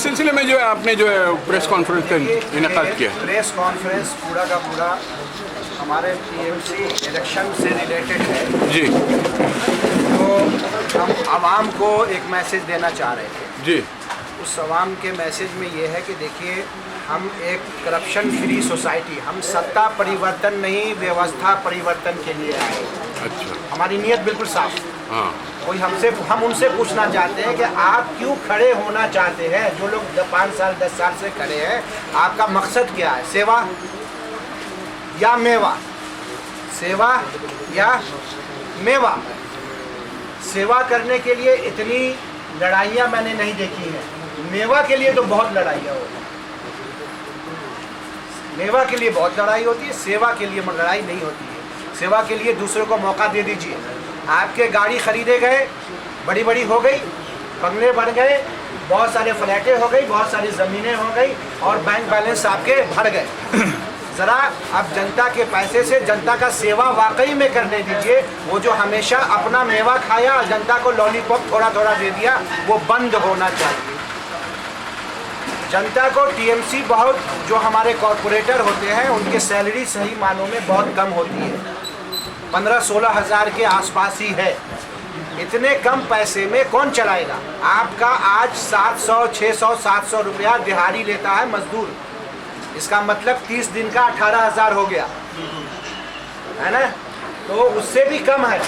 सिलसिले में जो है आपने जो है प्रेस कॉन्फ्रेंस का इनेकाद किया है? प्रेस कॉन्फ्रेंस पूरा का पूरा हमारे टीएमसी इलेक्शन से रिलेटेड है जी। तो हम आवाम को एक मैसेज देना चाह रहे थे जी। उस आवाम के मैसेज में ये है कि देखिए, हम एक करप्शन फ्री सोसाइटी, हम सत्ता परिवर्तन नहीं व्यवस्था परिवर्तन के लिए आए। अच्छा। हमारी नीयत बिल्कुल साफ। हाँ। कोई हम उनसे पूछना चाहते हैं कि आप क्यों खड़े होना चाहते हैं? जो लोग 5 साल 10 साल से खड़े हैं, आपका मकसद क्या है? सेवा या मेवा? सेवा या मेवा? सेवा करने के लिए इतनी लड़ाइयाँ मैंने नहीं देखी हैं। मेवा के लिए तो बहुत लड़ाइयाँ होती हैं। मेवा के लिए बहुत लड़ाई होती है, सेवा के लिए लड़ाई नहीं होती है। सेवा के लिए दूसरों को मौका दे दीजिए। आपके गाड़ी खरीदे गए, बड़ी बड़ी हो गई, बंगले बन गए, बहुत सारे फ्लैटें हो गई, बहुत सारी ज़मीनें हो गई और बैंक बैलेंस आपके भर गए। ज़रा अब जनता के पैसे से जनता का सेवा वाकई में करने दीजिए। वो जो हमेशा अपना मेवा खाया और जनता को लॉलीपॉप थोड़ा थोड़ा दे दिया, वो बंद होना चाहिए। जनता को टीएमसी बहुत, जो हमारे कॉरपोरेटर होते हैं, उनकी सैलरी सही मानों में बहुत कम होती है, 15-16 हज़ार के आसपास ही है। इतने कम पैसे में कौन चलाएगा? आपका आज 700, 600, 700 रुपया दिहाड़ी लेता है मजदूर। इसका मतलब 30 दिन का 18,000 हो गया, है ना? तो उससे भी कम है।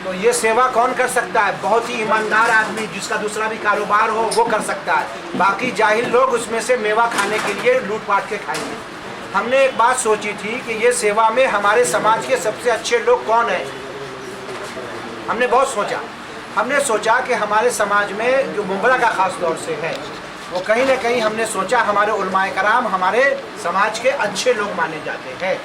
तो ये सेवा कौन कर सकता है? बहुत ही ईमानदार आदमी जिसका दूसरा भी कारोबार हो, वो कर सकता है। बाकी जाहिल लोग उसमें से मेवा खाने के लिए लूट पाट के खाएंगे। हमने एक बात सोची थी कि ये सेवा में हमारे समाज के सबसे अच्छे लोग कौन हैं? हमने बहुत सोचा। हमने सोचा कि हमारे समाज में जो मुंबरा का ख़ास तौर से है, वो कहीं ना कहीं हमने सोचा हमारे उलमाए कराम हमारे समाज के अच्छे लोग माने जाते हैं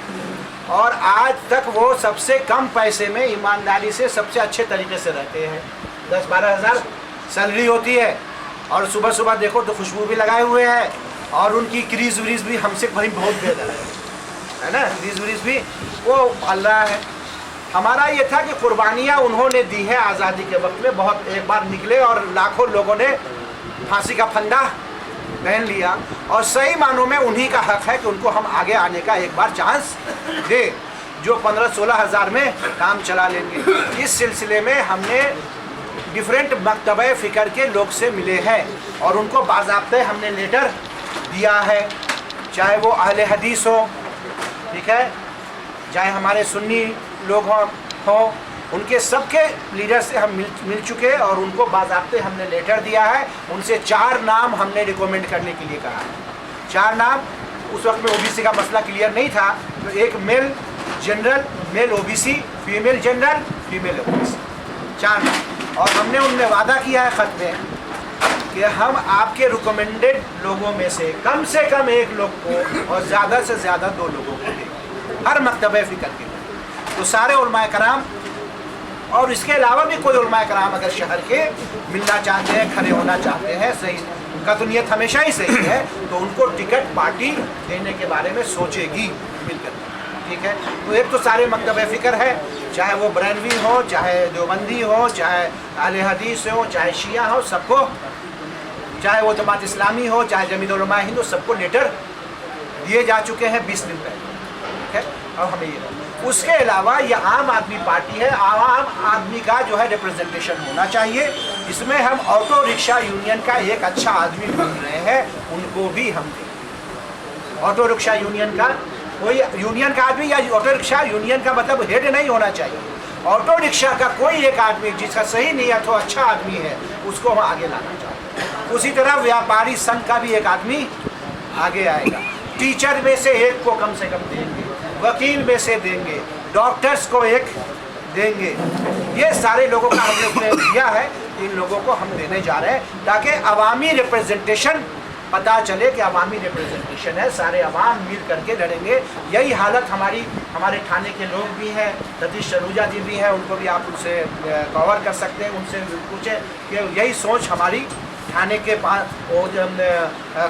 और आज तक वो सबसे कम पैसे में ईमानदारी से सबसे अच्छे तरीके से रहते हैं। 10-12 हज़ार सैलरी होती है और सुबह सुबह देखो तो खुशबू भी लगाए हुए हैं और उनकी क्रीज व्रीज भी हमसे भाई बहुत बेहतर है ना? क्रीज व्रीज भी वो पाल रहा है। हमारा ये था कि कुर्बानियाँ उन्होंने दी है आज़ादी के वक्त में, बहुत एक बार निकले और लाखों लोगों ने फांसी का फंदा पहन लिया और सही मानों में उन्हीं का हक है कि उनको हम आगे आने का एक बार चांस दे, जो 15-16 हज़ार में काम चला लेंगे। इस सिलसिले में हमने डिफरेंट मकतबे फ़िक्र के लोग से मिले हैं और उनको बाज़ाब्ते हमने लेटर दिया है, चाहे वो अहले हदीस हो, ठीक है, चाहे हमारे सुन्नी लोग हों, उनके सबके लीडर से हम मिल चुके और उनको बाज़ाब्ते हमने लेटर दिया है। उनसे 4 नाम हमने रिकमेंड करने के लिए कहा है। 4 नाम, उस वक्त में ओबीसी का मसला क्लियर नहीं था, तो एक male general, male OBC, female general, female OBC, 4 नाम। और हमने उनमें वादा किया है ख़त में कि हम आपके रिकमेंडेड लोगों में से कम 1 लोग को और ज़्यादा से ज़्यादा 2 लोगों को दें, हर मकतबे फ़िक्र के। तो सारे उलमाए कराम और इसके अलावा भी कोई उलमाए कराम अगर शहर के मिलना चाहते हैं, खड़े होना चाहते हैं, सही, उनका तो नियत हमेशा ही सही है, तो उनको टिकट पार्टी देने के बारे में सोचेगी मिलकर, ठीक है। तो एक तो सारे मकतब फ़िक्र है, चाहे वो बरैनवी हो, चाहे देवबंदी हो, चाहे अहले हदीस हो, चाहे शिया हो, सबको, चाहे वो जमात इस्लामी हो, चाहे जमीयत उलमा हिंद हो, सबको लेटर दिए जा चुके हैं 20 दिन पहले, ठीक है। और हमें ये, उसके अलावा ये आम आदमी पार्टी है, आम आदमी का जो है रिप्रेजेंटेशन होना चाहिए। इसमें हम ऑटो रिक्शा यूनियन का एक अच्छा आदमी ढूंढ रहे हैं, उनको भी हम दें। ऑटो रिक्शा यूनियन का कोई यूनियन का आदमी, या ऑटो रिक्शा यूनियन का मतलब हेड नहीं होना चाहिए, ऑटो रिक्शा का कोई एक आदमी जिसका सही नीयत हो, अच्छा आदमी है, उसको हम आगे लाना चाहते हैं। उसी तरह व्यापारी संघ का भी एक आदमी आगे आएगा। टीचर में से एक को कम से कम देंगे, वकील में से देंगे, डॉक्टर्स को एक देंगे। ये सारे लोगों का हमने उसने दिया है, इन लोगों को हम देने जा रहे हैं ताकि अवामी रिप्रेजेंटेशन पता चले कि अवामी रिप्रेजेंटेशन है, सारे अवाम मिल करके लड़ेंगे। यही हालत हमारे थाने के लोग भी हैं, सतीश सरूजा जी भी हैं, उनको भी आप उनसे कवर कर सकते हैं, उनसे पूछें कि यही सोच हमारी थाने के पास,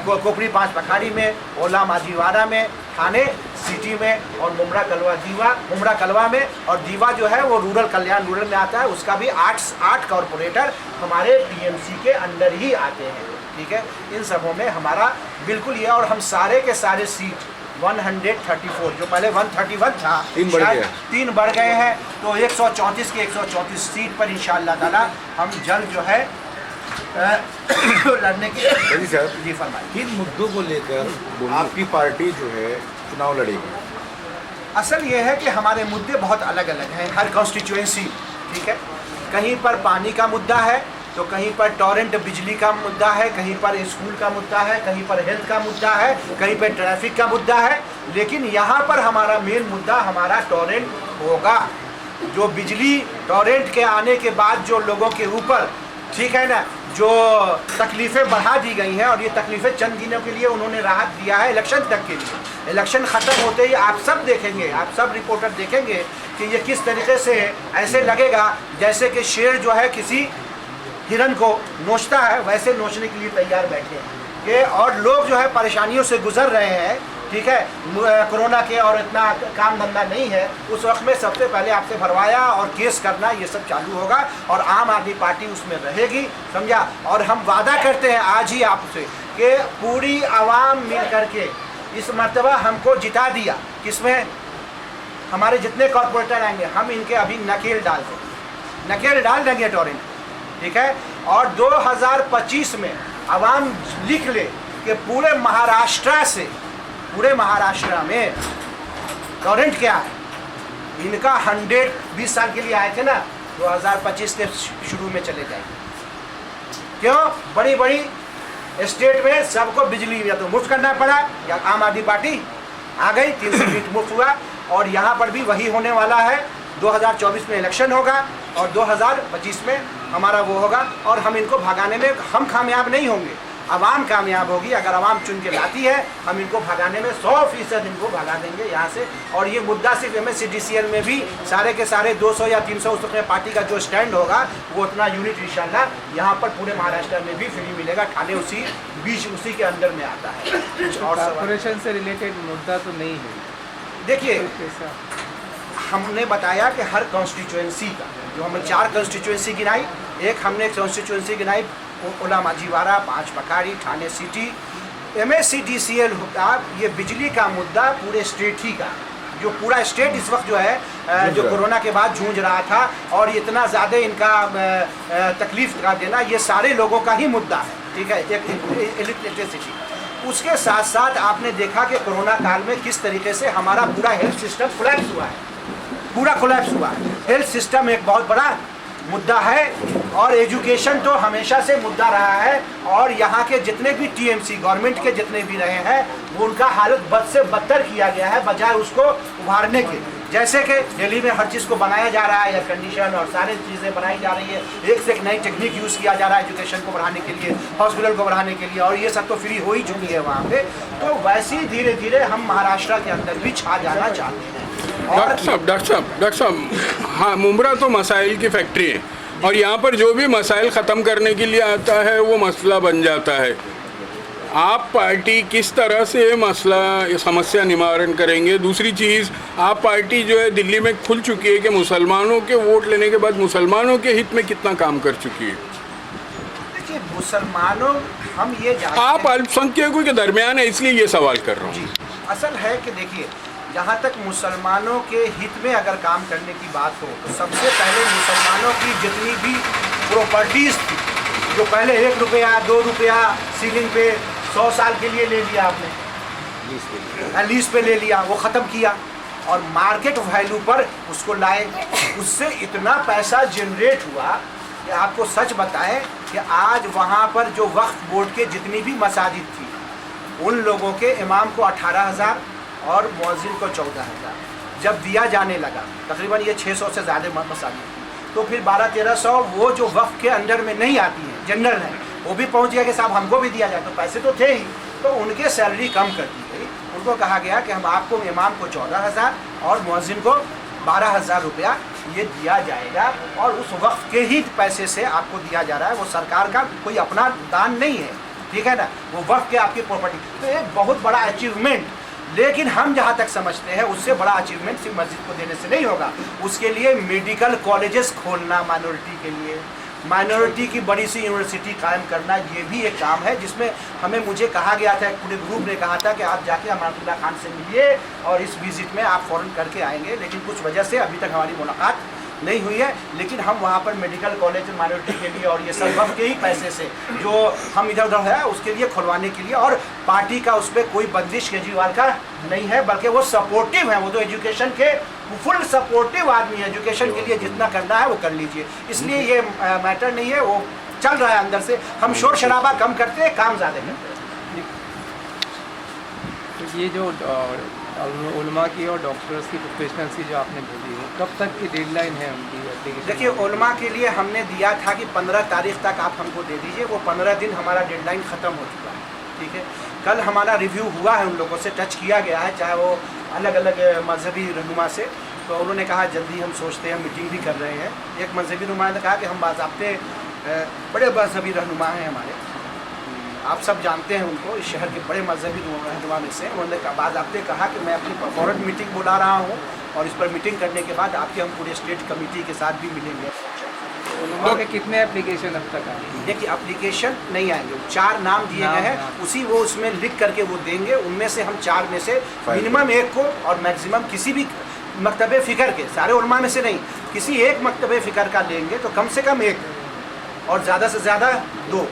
कोपड़ी 5 पखाड़ी में, ओला माझीवाड़ा में, थाने सिटी में और मुमरा कलवा में, और दीवा जो है वो रूरल कल्याण रूरल में आता है, उसका भी 8 कॉरपोरेटर हमारे टीएमसी के अंडर ही आते हैं। ठीक है। इन सबों में हमारा बिल्कुल ये, और हम सारे के सारे सीट 134 जो पहले 131 था, तीन बढ़ गए हैं, तो 134 के 134 सीट पर इंशाअल्लाह ताला हम जल्द जो है लड़ने की जी फरमाइए। किन मुद्दों को लेकर आपकी पार्टी जो है चुनाव लड़ेगी? असल ये है कि हमारे मुद्दे बहुत अलग अलग हैं हर कॉन्स्टिट्यूएंसी, ठीक है। कहीं पर पानी का मुद्दा है, तो कहीं पर टॉरेंट बिजली का मुद्दा है, कहीं पर स्कूल का मुद्दा है, कहीं पर हेल्थ का मुद्दा है, कहीं पर ट्रैफिक का मुद्दा है। लेकिन यहाँ पर हमारा मेन मुद्दा हमारा टॉरेंट होगा। जो बिजली टॉरेंट के आने के बाद जो लोगों के ऊपर, ठीक है ना, जो तकलीफ़ें बढ़ा दी गई हैं, और ये तकलीफ़ें चंद दिनों के लिए उन्होंने राहत दिया है इलेक्शन तक के लिए। इलेक्शन ख़त्म होते ही आप सब देखेंगे, आप सब रिपोर्टर देखेंगे कि ये किस तरीके से ऐसे लगेगा जैसे कि शेर जो है किसी हिरन को नोचता है, वैसे नोचने के लिए तैयार बैठे हैं ये। और लोग जो है परेशानियों से गुजर रहे हैं, ठीक है, कोरोना के, और इतना काम धंधा नहीं है। उस वक्त में सबसे पहले आपसे भरवाया और केस करना ये सब चालू होगा, और आम आदमी पार्टी उसमें रहेगी, समझा। और हम वादा करते हैं आज ही आपसे कि पूरी आवाम मिल करके इस मर्तबा हमको जिता दिया। किसमें? हमारे जितने कॉर्पोरेटर आएंगे हम इनके अभी नकेल डाल देंगे टॉरेंट, ठीक है। और 2025 में आवाम लिख ले कि पूरे महाराष्ट्र में टॉरेंट क्या है। इनका 120 साल के लिए आए थे ना, 2025 के शुरू में चले जाएंगे। क्यों? बड़ी बड़ी स्टेट में सबको बिजली या तो मुफ्त करना पड़ा, या आम आदमी पार्टी आ गई, 300 यूनिट मुफ्त हुआ। और यहाँ पर भी वही होने वाला है। 2024 में इलेक्शन होगा और 2025 में हमारा वो होगा, और हम इनको भगाने में हम कामयाब नहीं होंगे, आवाम कामयाब होगी। अगर आवाम चुन के लाती है, हम इनको भगाने में 100% इनको भगा देंगे यहाँ से। और ये मुद्दा सिर्फ MSCDCL में भी सारे के सारे 200 या 300 उसमें पार्टी का जो स्टैंड होगा वो उतना यूनिट इंशाल्लाह यहाँ पर पूरे महाराष्ट्र में भी फ्री मिलेगा। ठाणे उसी के अंदर में आता है। और कॉर्पोरेशन से रिलेटेड मुद्दा तो नहीं है। देखिए, हमने बताया कि हर कॉन्स्टिट्यूएंसी का, जो हमने 4 कॉन्स्टिट्यूएंसी गिनाई, एक हमने कॉन्स्टिट्यूएंसी गिनाई ओला माजीवाड़ा, 5 पखाड़ी, ठाणे सिटी। MSCDCL होता, ये बिजली का मुद्दा पूरे स्टेट ही का, जो पूरा स्टेट इस वक्त जो है जो कोरोना के बाद जूझ रहा था, और इतना ज़्यादा इनका तकलीफ का देना, ये सारे लोगों का ही मुद्दा है, ठीक है, इलेक्ट्रिसिटी। उसके साथ साथ आपने देखा कि कोरोना काल में किस तरीके से हमारा पूरा हेल्थ सिस्टम कोलैप्स हुआ है, पूरा कोलैप्स हुआ है। हेल्थ सिस्टम एक बहुत बड़ा मुद्दा है, और एजुकेशन तो हमेशा से मुद्दा रहा है। और यहाँ के जितने भी TMC गवर्नमेंट के जितने भी रहे हैं, वो उनका हालत बद से बदतर किया गया है, बजाय उसको उभारने के। जैसे कि दिल्ली में हर चीज़ को बनाया जा रहा है, एयर कंडीशन और सारी चीज़ें बनाई जा रही है, एक से एक नई टेक्निक यूज़ किया जा रहा है एजुकेशन को बढ़ाने के लिए, हॉस्पिटल को बढ़ाने के लिए, और ये सब तो फ्री हो ही चुकी है वहाँ पे। तो वैसे ही धीरे धीरे हम महाराष्ट्र के अंदर भी छा जाना चाहते हैं। डॉक्टर साहब, हाँ, मुंब्रा तो मसाइल की फैक्ट्री है, और यहाँ पर जो भी मसाइल ख़त्म करने के लिए आता है वो मसला बन जाता है। आप पार्टी किस तरह से मसला समस्या निवारण करेंगे? दूसरी चीज़, आप पार्टी जो है दिल्ली में खुल चुकी है कि मुसलमानों के वोट लेने के बाद मुसलमानों के हित में कितना काम कर चुकी है? देखिए, मुसलमानों, हम ये जानते हैं, आप अल्पसंख्यकों के दरमियान है, इसलिए ये सवाल कर रहा हूँ। असल है कि देखिए, जहाँ तक मुसलमानों के हित में अगर काम करने की बात हो, तो सबसे पहले मुसलमानों की जितनी भी प्रॉपर्टीज़ थी, जो पहले 1 रुपया 2 रुपया सीलिंग पे 100 साल के लिए ले लिया आपने, लीज पे ले लिया, वो ख़त्म किया, और मार्केट वैल्यू पर उसको लाए। उससे इतना पैसा जनरेट हुआ कि आपको सच बताएं कि आज वहाँ पर जो वक्फ बोर्ड के जितनी भी मसाजिद थी, उन लोगों के इमाम को 18,000 और मुअज्जिन को 14,000 जब दिया जाने लगा, तकरीबन ये 600 से ज़्यादा मसाजिद थी, तो फिर 1200-1300 वो जो वक्फ के अंडर में नहीं आती है, जनरल है, वो भी पहुंच गया कि साहब हमको भी दिया जाए। तो पैसे तो थे ही, तो उनके सैलरी कम कर दी गई। उनको कहा गया कि हम आपको इमाम को 14,000 और मुअज्जिन को 12,000 रुपया ये दिया जाएगा, और उस वक्फ के ही पैसे से आपको दिया जा रहा है। वो सरकार का कोई अपना दान नहीं है, ठीक है ना, वो वक्फ के आपकी प्रॉपर्टी। तो एक बहुत बड़ा अचीवमेंट। लेकिन हम जहाँ तक समझते हैं, उससे बड़ा अचीवमेंट सिर्फ मस्जिद को देने से नहीं होगा। उसके लिए मेडिकल कॉलेजेस खोलना माइनॉरिटी के लिए, माइनॉरिटी की बड़ी सी यूनिवर्सिटी कायम करना, ये भी एक काम है जिसमें मुझे कहा गया था, पूरे ग्रुप ने कहा था कि आप जाके अमानतुल्ला खान से मिलिए और इस विजिट में आप फ़ौरन करके आएंगे, लेकिन कुछ वजह से अभी तक हमारी मुलाकात नहीं हुई है। लेकिन हम वहाँ पर मेडिकल कॉलेज माइनॉरिटी के लिए और ये सब वक्त के ही पैसे से जो हम इधर उधर है उसके लिए खुलवाने के लिए, और पार्टी का उस पर कोई बंदिश केजरीवाल का नहीं है, बल्कि वो सपोर्टिव है। वो तो एजुकेशन के फुल सपोर्टिव आदमी है, एजुकेशन के लिए जितना करना है वो कर लीजिए, इसलिए ये मैटर नहीं है, वो चल रहा है अंदर से। हम शोर शराबा कम करते हैं, काम ज़्यादा करते हैं। तो ये जो उलमा की और डॉक्टर्स की प्रोफेशनल्स की जो आपने बोली है, कब तक की डेडलाइन है उनकी एप्लीकेशन? देखिए, उलमा के लिए हमने दिया था कि 15 तारीख तक आप हमको दे दीजिए, वो 15 दिन हमारा डेडलाइन ख़त्म हो चुका है। ठीक है, कल हमारा रिव्यू हुआ है, उन लोगों से टच किया गया है, चाहे वो अलग अलग मजहबी रहनुमा से, तो उन्होंने कहा जल्दी हम सोचते हैं, मीटिंग भी कर रहे हैं। एक मजहबी रहनुमा ने कहा कि हम बाज़ाब्ते बड़े मजहबी रहनुमा हैं हमारे, आप सब जानते हैं उनको, इस शहर के बड़े मजहबी रहनुमा में से। उन्होंने बाज़ाब्ते कहा कि मैं अपनी फ़ौरन मीटिंग बुला रहा हूँ और इस पर मीटिंग करने के बाद आपके हम पूरे स्टेट कमेटी के साथ भी मिलेंगे। उलमा के कितने एप्लीकेशन अब तक आए? देखिए, एप्लीकेशन नहीं आएंगे, 4 नाम दिए गए हैं, उसी वो उसमें लिख करके वो देंगे, उनमें से हम 4 में से मिनिमम 1 को और मैक्सिमम किसी भी मकतबे फ़िक्र के, सारे उलमा में से नहीं, किसी एक मकतबे फ़िक्र का लेंगे तो कम से कम 1 और ज़्यादा से ज़्यादा 2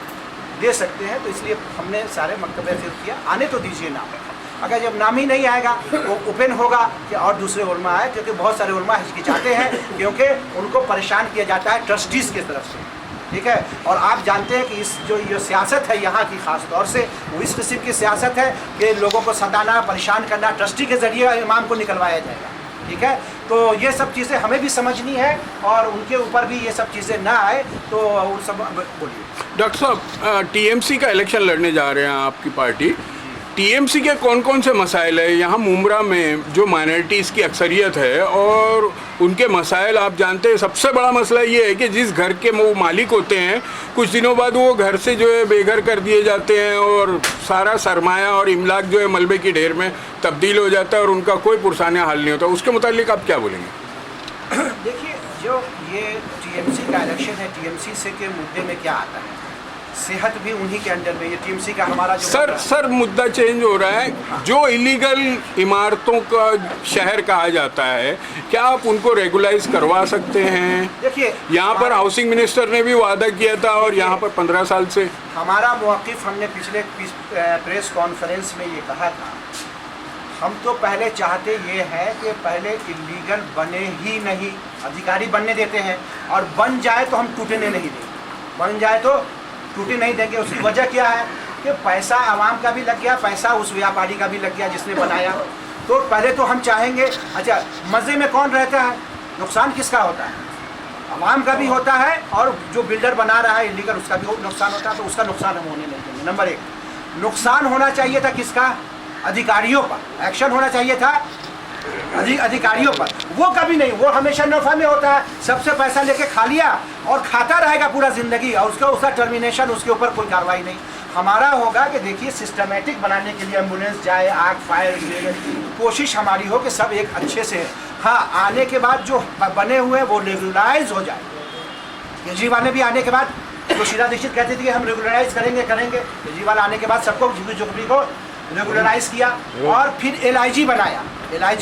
दे सकते हैं। तो इसलिए हमने सारे मकतबे फिर किया, आने तो दीजिए नाम। अगर जब नाम ही नहीं आएगा वो ओपन होगा कि और दूसरे उलमा आए, क्योंकि बहुत सारे उलमा हिचकिचाते हैं क्योंकि उनको परेशान किया जाता है ट्रस्टीज़ की तरफ से। ठीक है, और आप जानते हैं कि इस जो ये सियासत है यहाँ की, ख़ास तौर से वो इस किस्म की सियासत है कि लोगों को सताना, परेशान करना, ट्रस्टी के ज़रिए इमाम को निकलवाया जाएगा। ठीक है, तो ये सब चीज़ें हमें भी समझनी है और उनके ऊपर भी ये सब चीज़ें ना आए, तो उन सब बोलिए। डॉक्टर साहब, टीएमसी का इलेक्शन लड़ने जा रहे हैं आपकी पार्टी, टीएमसी के कौन कौन से मसाइल है यहाँ मुमरा में जो माइनॉरिटीज़ की अक्सरियत है, और उनके मसाइल आप जानते हैं। सबसे बड़ा मसला ये है कि जिस घर के वो मालिक होते हैं, कुछ दिनों बाद वो घर से जो है बेघर कर दिए जाते हैं और सारा सरमाया और इमलाक जो है मलबे की ढेर में तब्दील हो जाता है और उनका कोई पुरसाना हल नहीं होता। उसके मुतालिक आप क्या बोलेंगे? देखिए, जो ये टीएमसी का इलेक्शन है, टीएमसी से के मुद्दे में क्या आता है, सेहत भी उन्हीं के अंडर में, ये टीएमसी का हमारा जो सर मुद्दा चेंज हो रहा है। जो इलीगल इमारतों का शहर कहा जाता है, क्या आप उनको रेगुलाइज करवा सकते हैं? देखिए, यहाँ पर हाउसिंग मिनिस्टर ने भी वादा किया था और यहाँ पर 15 साल से हमारा मौक़िफ़, हमने पिछले प्रेस कॉन्फ्रेंस में ये कहा था, हम तो पहले चाहते ये है कि पहले इलीगल बने ही नहीं, अधिकारी बनने देते हैं, और बन जाए तो हम टूटने नहीं देंगे, बन जाए तो टूटे नहीं देंगे। उसकी वजह क्या है कि पैसा आवाम का भी लग गया, पैसा उस व्यापारी का भी लग गया जिसने बनाया। तो पहले तो हम चाहेंगे, अच्छा मज़े में कौन रहता है, नुकसान किसका होता है? आवाम का भी होता है, और जो बिल्डर बना रहा है इलीगल उसका भी नुकसान होता है, तो उसका नुकसान हम होने नहीं देंगे। नंबर 1, नुकसान होना चाहिए था किसका? अधिकारियों पर एक्शन होना चाहिए था, अधिकारियों पर, वो कभी नहीं, वो हमेशा नफा में होता है, सबसे पैसा लेके खा लिया और खाता रहेगा पूरा ज़िंदगी, और उसका टर्मिनेशन, उसके ऊपर कोई कार्रवाई नहीं। हमारा होगा कि देखिए, सिस्टमेटिक बनाने के लिए एम्बुलेंस जाए, आग, फायर, कोशिश हमारी हो कि सब एक अच्छे से है। हाँ, आने के बाद जो बने हुए हैं वो रेगुलराइज हो जाए। केजरीवाल ने भी आने के बाद, तो शीला दीक्षित कहती थी कि हम रेगुलराइज करेंगे, केजरीवाल आने के बाद सबको झुकझुकड़ी को रेगुलराइज किया, और फिर एलआईजी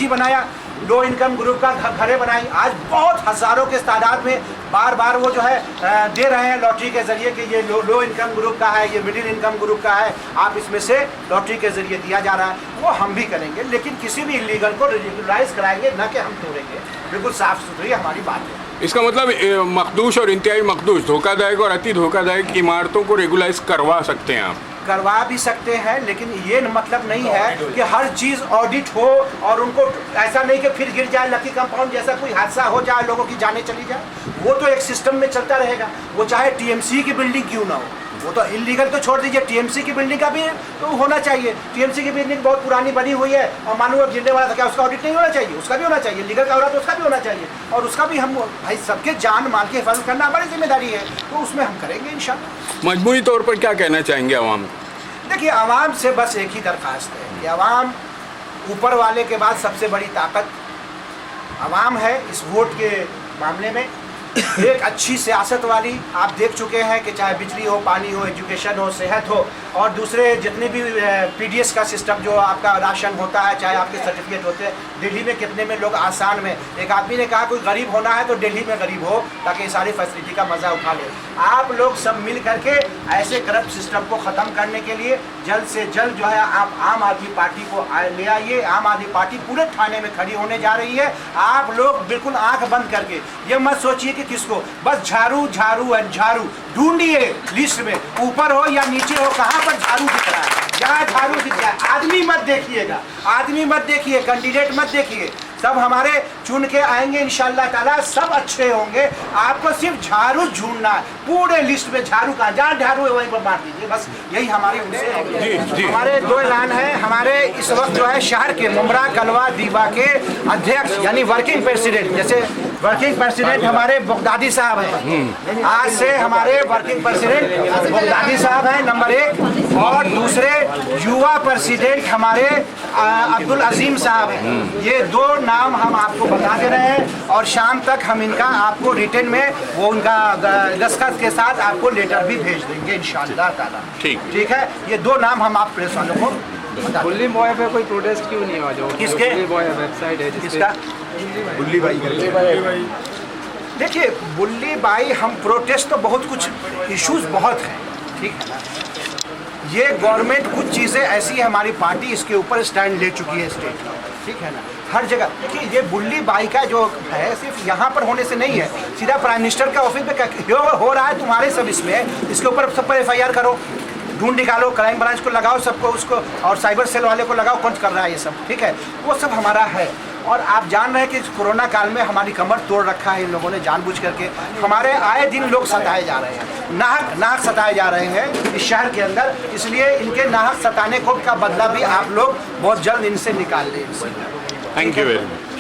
बनाया, लो इनकम ग्रुप का घरें बनाई। आज बहुत हज़ारों के तादाद में बार बार वो जो है दे रहे हैं लॉटरी के ज़रिए कि ये लो इनकम ग्रुप का है, ये मिडिल इनकम ग्रुप का है, आप इसमें से लॉटरी के ज़रिए दिया जा रहा है। वो हम भी करेंगे, लेकिन किसी भी इलीगल को रेगुलराइज कराएंगे, ना कि हम तोड़ेंगे। बिल्कुल साफ़ सुथरी हमारी बात है। इसका मतलब मखदूश और इंतहाई मखदूश, धोखादायक और अति धोखादायक इमारतों को रेगुलाइज करवा सकते हैं आप? करवा भी सकते हैं, लेकिन ये मतलब नहीं है कि हर चीज़ ऑडिट हो, और उनको ऐसा नहीं कि फिर गिर जाए लकी कंपाउंड जैसा, कोई हादसा हो जाए, लोगों की जानें चली जाए। वो तो एक सिस्टम में चलता रहेगा, वो चाहे टीएमसी की बिल्डिंग क्यों ना हो, वो तो इलीगल तो छोड़ दीजिए, टीएमसी की बिल्डिंग का भी तो होना चाहिए। टीएमसी की बिल्डिंग बहुत पुरानी बनी हुई है और मानो वो गिरने वाला था, क्या उसका ऑडिट नहीं होना चाहिए? उसका भी होना चाहिए। लीगल का हो रहा तो उसका भी होना चाहिए, और उसका भी हम भाई सबके जान माल के हिफाजत करना हमारी जिम्मेदारी है, तो उसमें हम करेंगे इंशाल्लाह। मजमूई तौर पर क्या कहना चाहेंगे आवाम को? देखिए, आवाम से बस एक ही दरख्वास्त है कि आवाम ऊपर वाले के बाद सबसे बड़ी ताकत आवाम है इस वोट के मामले में। एक अच्छी सियासत वाली आप देख चुके हैं कि चाहे बिजली हो, पानी हो, एजुकेशन हो, सेहत हो, और दूसरे जितने भी पीडीएस का सिस्टम जो आपका राशन होता है, चाहे आपके सर्टिफिकेट होते हैं, दिल्ली में कितने में लोग आसान में, एक आदमी ने कहा कोई गरीब होना है तो दिल्ली में गरीब हो ताकि सारी फैसिलिटी का मज़ा उठा ले। आप लोग सब मिल करके ऐसे करप्ट सिस्टम को ख़त्म करने के लिए जल्द से जल्द जो है आप आम आदमी पार्टी को ले आइए। आम आदमी पार्टी पूरे थाने में खड़ी होने जा रही है। आप लोग बिल्कुल आंख बंद करके ये मत सोचिए कि किसको, बस झाड़ू झाड़ू एंड झाड़ू ढूंढिए लिस्ट में, ऊपर हो या नीचे हो, कहाँ पर झाड़ू दिख रहा है, जहाँ झाड़ू दिख रहा है। आदमी मत देखिएगा, आदमी मत देखिए, कैंडिडेट मत देखिए, सब हमारे चुन के आएंगे इंशाल्लाह ताला, सब अच्छे होंगे। आपको सिर्फ झाड़ू ढूंढना है, पूरे लिस्ट में झाड़ू का जहाँ झाड़ू है वहीं पर मार दीजिए, बस यही हमारे उनसे। हमारे 2 ऐलान हैं। हमारे इस वक्त जो है शहर के मुमरा, कलवा, दीवा के अध्यक्ष यानी वर्किंग प्रेसिडेंट, जैसे वर्किंग प्रेसिडेंट हमारे बगदादी साहब हैं, आज से हमारे वर्किंग प्रेसिडेंट बगदादी साहब हैं नंबर 1, और दूसरे युवा प्रेसिडेंट हमारे अब्दुल अजीम साहब हैं। ये 2 नाम हम आपको बता दे रहे हैं और शाम तक हम इनका आपको रिटर्न में वो उनका दस्तखत के साथ आपको लेटर भी भेज देंगे इंशाअल्लाह ताला। ठीक है, ये 2 नाम हम आप प्रेस वालों को बता दें। बुल्ली बॉय पे कोई प्रोटेस्ट क्यों नहीं हुआ? जो किसके? बुल्ली बॉय वेबसाइट है किसका? बुल्ली भाई। देखिए बुल्ली बाई, हम प्रोटेस्ट तो बहुत कुछ इश्यूज बहुत हैं, ठीक है ना। ये गवर्नमेंट कुछ चीज़ें ऐसी है, हमारी पार्टी इसके ऊपर स्टैंड ले चुकी है स्टेट में, ठीक है ना, हर जगह। देखिए ये बुल्ली बाई का जो है सिर्फ यहाँ पर होने से नहीं है, सीधा प्राइम मिनिस्टर के ऑफिस में हो रहा है तुम्हारे सब इसमें, इसके ऊपर सब पर FIR करो, ढूंढ निकालो, क्राइम ब्रांच को लगाओ सबको, उसको और साइबर सेल वाले को लगाओ, कौन कर रहा है ये सब, ठीक है, वो सब हमारा है। और आप जान रहे हैं कि कोरोना काल में हमारी कमर तोड़ रखा है इन लोगों ने जानबूझ करके। हमारे आए दिन लोग सताए जा रहे हैं, नाहक सताए जा रहे हैं इस शहर के अंदर, इसलिए इनके नाहक सताने को का बदला भी आप लोग बहुत जल्द इनसे निकाल लें। Thank you very much.